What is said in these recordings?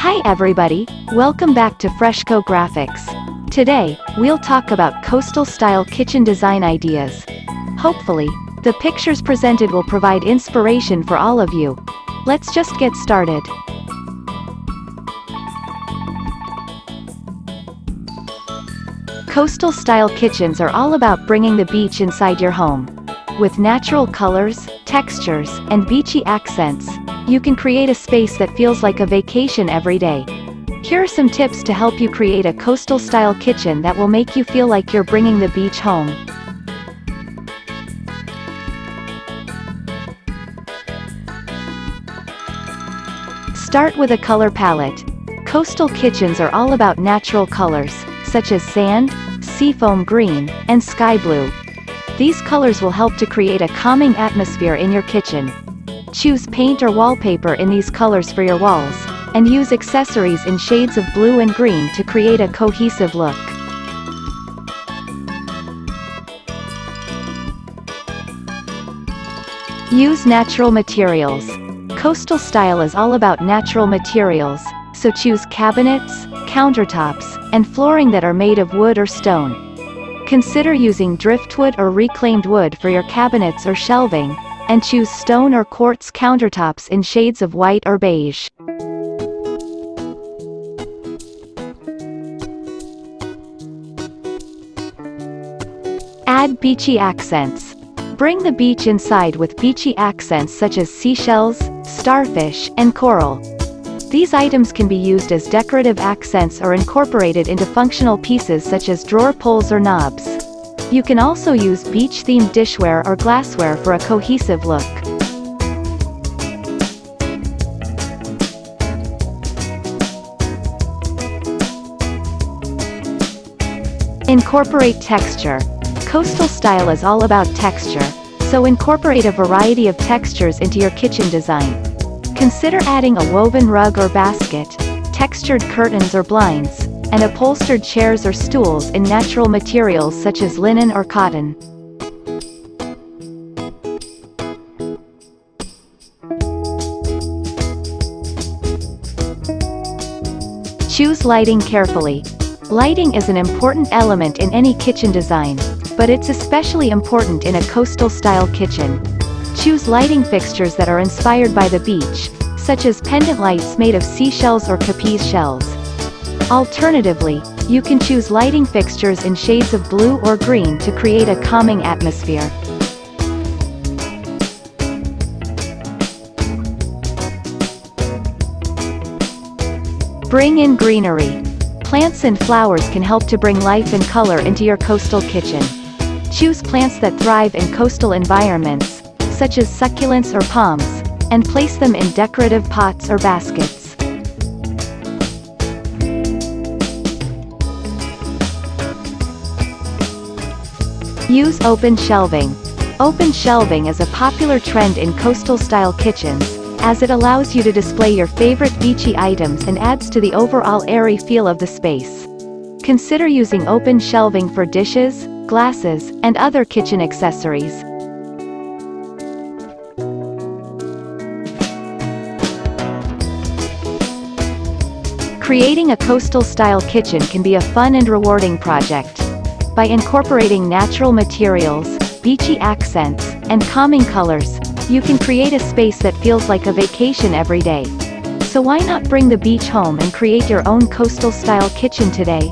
Hi everybody, welcome back to FreshCo Graphics. Today, we'll talk about coastal-style kitchen design ideas. Hopefully, the pictures presented will provide inspiration for all of you. Let's just get started. Coastal-style kitchens are all about bringing the beach inside your home. With natural colors, textures, and beachy accents, you can create a space that feels like a vacation every day. Here are some tips to help you create a coastal-style kitchen that will make you feel like you're bringing the beach home. Start with a color palette. Coastal kitchens are all about natural colors, such as sand, seafoam green, and sky blue. These colors will help to create a calming atmosphere in your kitchen. Choose paint or wallpaper in these colors for your walls, and use accessories in shades of blue and green to create a cohesive look. Use natural materials. Coastal style is all about natural materials, so choose cabinets, countertops, and flooring that are made of wood or stone. Consider using driftwood or reclaimed wood for your cabinets or shelving, and choose stone or quartz countertops in shades of white or beige. Add beachy accents. Bring the beach inside with beachy accents such as seashells, starfish, and coral. These items can be used as decorative accents or incorporated into functional pieces such as drawer pulls or knobs. You can also use beach-themed dishware or glassware for a cohesive look. Incorporate texture. Coastal style is all about texture, so incorporate a variety of textures into your kitchen design. Consider adding a woven rug or basket, textured curtains or blinds, and upholstered chairs or stools in natural materials such as linen or cotton. Choose lighting carefully. Lighting is an important element in any kitchen design, but it's especially important in a coastal-style kitchen. Choose lighting fixtures that are inspired by the beach, such as pendant lights made of seashells or capiz shells. Alternatively, you can choose lighting fixtures in shades of blue or green to create a calming atmosphere. Bring in greenery. Plants and flowers can help to bring life and color into your coastal kitchen. Choose plants that thrive in coastal environments, such as succulents or palms, and place them in decorative pots or baskets. Use open shelving. Open shelving is a popular trend in coastal-style kitchens, as it allows you to display your favorite beachy items and adds to the overall airy feel of the space. Consider using open shelving for dishes, glasses, and other kitchen accessories. Creating a coastal-style kitchen can be a fun and rewarding project. By incorporating natural materials, beachy accents, and calming colors, you can create a space that feels like a vacation every day. So why not bring the beach home and create your own coastal-style kitchen today?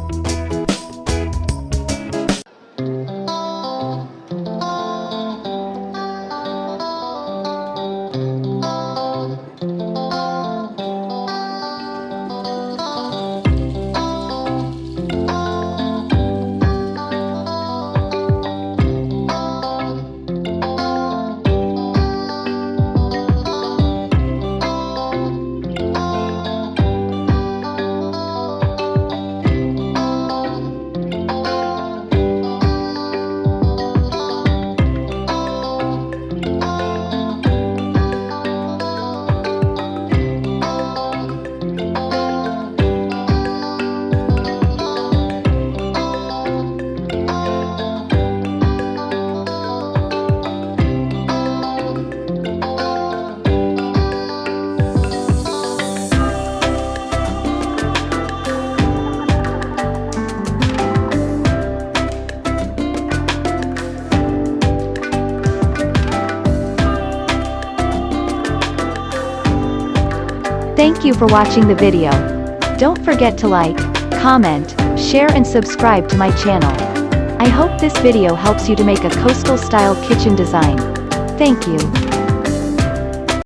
Thank you for watching the video. Don't forget to like, comment, share and subscribe to my channel. I hope this video helps you to make a coastal style kitchen design. Thank you.